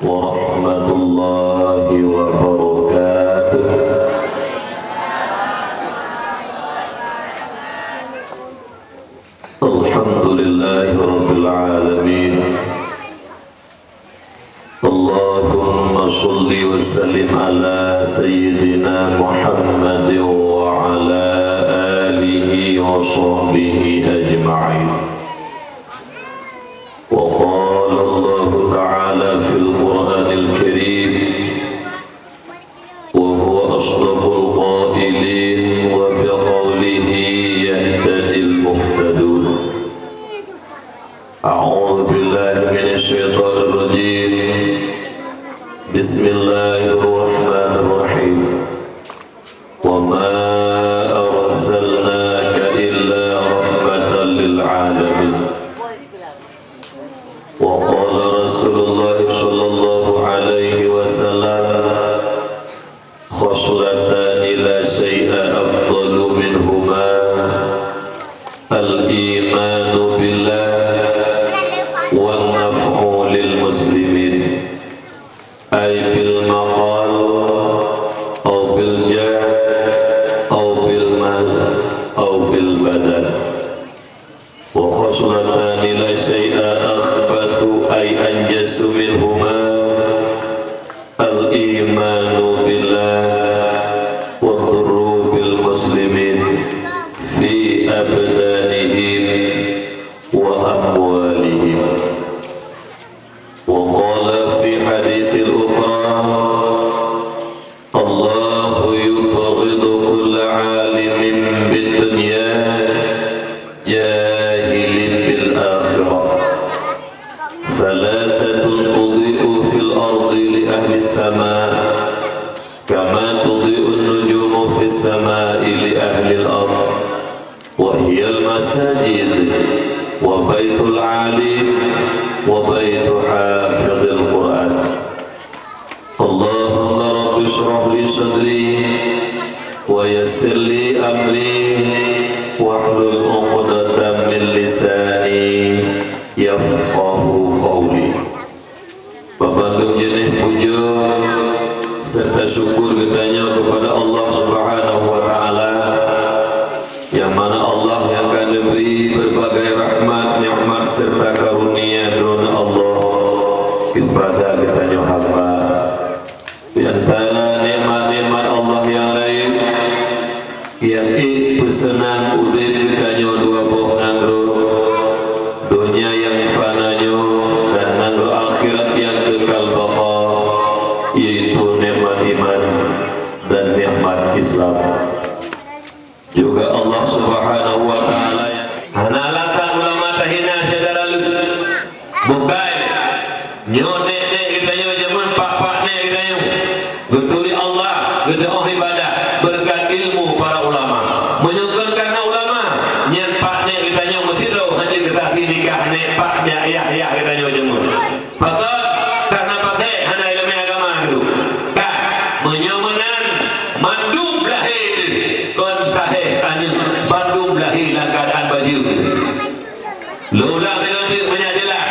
warahmatullahi wabarakatuh. Alhamdulillahi rabbil alamin. Allahumma sholli wa sallim ala sayyidina Muhammadin wa ala alihi wa sahbihi ajma'in. Wa qala Allah ta'ala fil Qur'anil Karim wa huwa asdaqul qailin wa biqawlihi yahtadil muhtadun. A'udzu billahi minasy syaithanir rajim. Bismillahirrahmanirrahim. Wa ma arsalnaka illa rahmatan lil alamin. Wa qala Rasulullah sallallahu alaihi wasallam, khoslatani la syai'a afdalu minhuma al-imanu billah wal naf'u lil muslimin, ay bil maqal aw bil jah aw bil mal aw bil badan. Wa khoslatani la syai'a akhbathu ay anjasu minhuma al-imanu billah wa dhurru bil muslimin fi abdanihim wa amwalihim. Wa qala fi haditsil ukhra, Allahu yubghidu kulla alimin bid dunya jahilin bil akhirah. Salasatun tudhi'u fil ardi li ahli as-sama' kama tudhi'u an-nujumu fis sama'i li ahli al-ard, wa hiya al-masajid wa baitul alim wa baitu hafidhil Qur'an. Allahumma rabbi shrah li sadri wa yassir li amri wahlul 'uqdatam min lisani yafqahu qawli. Babandung jenis puja serta syukur kitanya kepada Allah Subhanahu wa taala, yang mana Allah yang akan memberi berbagai rahmat, nikmat serta karunia dari Allah kepada kitanya hamba. Di antara nikmat-nikmat Allah yang lain yang pesanan udin kitanya dua buah nangro, dunia yang fananya dan nangro akhirat yang kekal baqa, yaitu nikmat iman dan nikmat Islam. Juga Allah Subhanahu wa taala hanalakan ulama tahina saudara lu bukan nyone nek kitanya zaman pak-pak nek kitanya getuli Allah gede oh ibadah berkat ilmu para ulama menyukur karena ulama nyen pak nek kitanya mesti ro haji kita nikah nek pak nek ayah kitanya zaman pakak karena pakai hana ilmu agama dulu kan menyomenan mandum lahir kon tahe anu bandum lahir dalam keadaan baju lola dengan banyak jelas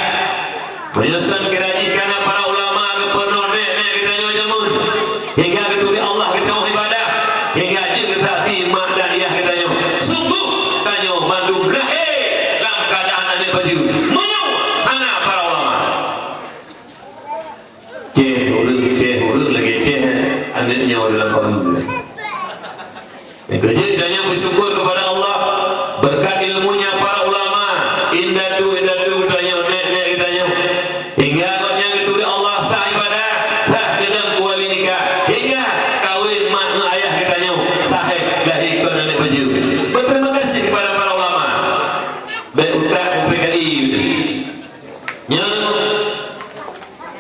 menyesan kiraji karena para ulama kepenuh nek kitanya zaman hingga keduri Allah kita ibadah hingga kita mak dan ayah kitanya sungguh tanya mandum lahir dalam keadaan anu baju menyau hana para ulama huru lagi anaknya dalam baju. Kerja dan yang bersyukur kepada Allah berkat ilmunya para ulama indadu kitanya nek kitanya hingga katanya keduri Allah sah ibadah sah dalam kuali nikah hingga kawin mak ayah kitanya sahih dari kena nek baju. Berterima kasih kepada para ulama baik utak PKI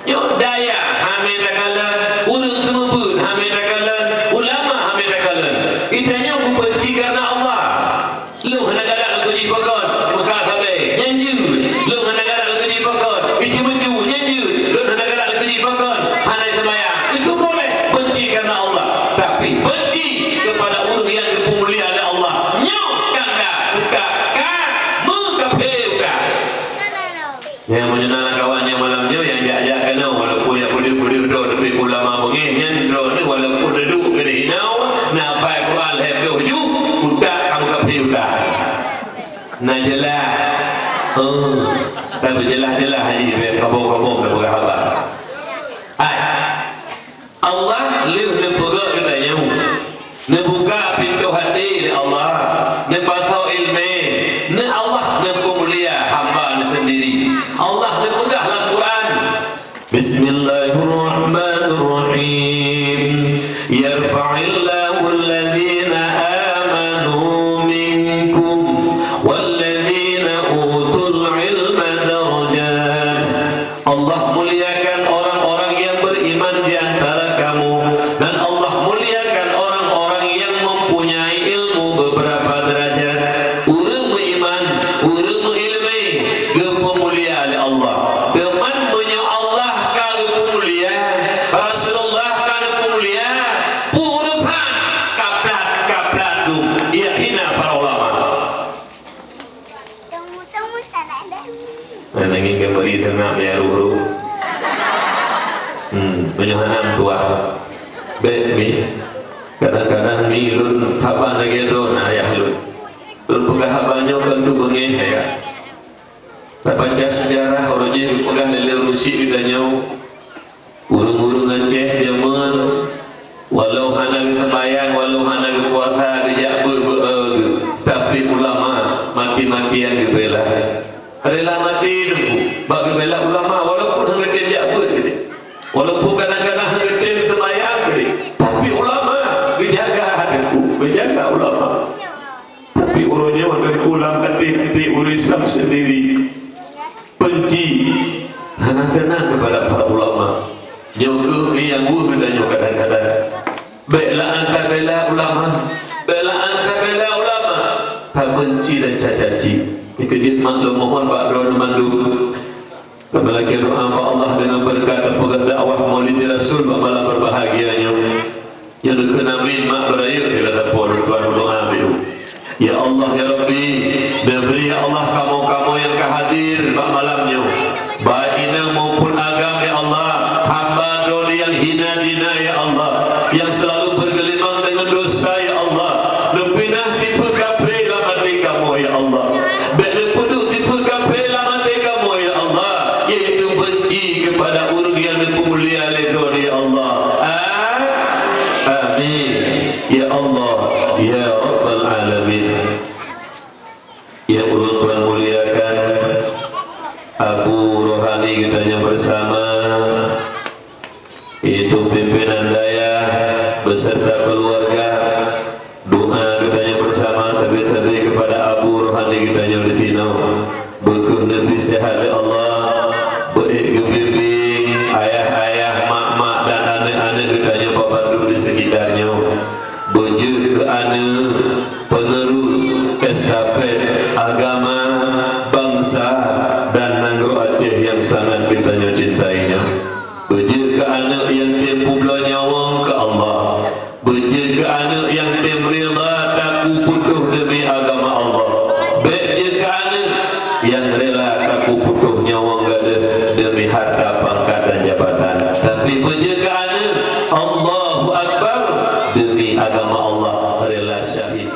nyo daya hamidakalan urang semepun hamidakalan ulama hamidakalan itanya benci karena Allah lu hendak galak lagu jipakon maka sabe nyanyi lu hendak galak lagu jipakon icu-icu nyanyi lu hendak galak lagu jipakon hanai sembahyang itu boleh benci karena Allah, tapi benci kepada Tapi jelas-jelas haji kabung-kabung kepada khabar. Allah liu nepegak katanya. Nebuka pintu hati Allah, nepasau ilmu, ne Allah nepemulia hamba sendiri. Allah nepegah dalam Quran. Bismillahirrahmanirrahim. Yarfa'illahu alladhina amanu minkum walladhina utul ilma darajat. Allah muliakan orang-orang yang beriman di antara kamu, dan Allah muliakan orang-orang yang mempunyai ilmu beberapa derajat. Urang beriman, urang berilmu, kepemuliaan oleh Allah. Deman punya Allah kalau pemulia, Rasulullah kalau pemulia, purutan kaplat dum. Ia hina para ulama. Nanging kembali tengah biar huru. Menyohanan tua. Baik kadang-kadang milun taban lagi don ayah lun. Lun pegah habanyo kan tu bengih ya. Tak baca sejarah orang je pegah lele Rusi ditanya. Urung-urung Aceh zaman walau hana sembahyang, walau hana puasa dia tapi ulama mati-matian gebela. Rela mati dulu. Bagi bela ulama walaupun hang dia apa gitu. Walaupun kadang-kadang hang sembahyang gitu. Tapi ulama menjaga hatiku, menjaga ulama. Tapi urutnya hang ulang hati urusan sendiri. Benci hana-hana kepada para ulama. Nyogu yang katanya kadang-kadang. Bela anta bela ulama, bela anta bela ulama. Tak benci dan cacaci. Itu dia maklum mohon Pak Doa mandu. Apalagi doa Allah dengan berkat dan pegang dakwah Maulid Rasul malam berbahagianya. Yang dikenamin mak beraya tidak terpol doa biru. Ya Allah ya Rabbi, beri ya Allah kamu yang kehadir mak malamnya. Baik ina maupun agama ya Allah, hamba doli yang hina dina ya Allah, yang selalu bergelimang dengan dosa ya Allah. Lebinah tipe kapri laman kamu ya Allah. Berlepuduk tipe kapri laman kamu ya Allah. Yaitu benci kepada urang yang dimulia oleh ya Allah. Amin. Ya Allah, ya Rabbal Alamin. Ya Allah Tuhan muliakan Abu Rohani katanya bersama itu pimpinan daya beserta keluarga. Doa katanya bersama sabi-sabi kepada Abu Rohani katanya di sini. Berkuh Nabi sehat ya Allah, berbimbing ayah-ayah, mak-mak dan anak-anak katanya bapak di sekitarnya. Berjur ke anak penerus estafet agama bangsa dan negeri Aceh yang sangat kita cintainya. Berjur ke anak yang tempuh nyawa ke Allah. Berjur ke anak yang temrida taku putuh demi agama Allah. Berjur ke anak yang rela taku putuh nyawa demi harta pangkat dan jabatan. Tapi berjur ke anak Allahu Akbar demi agama Allah rela syahid.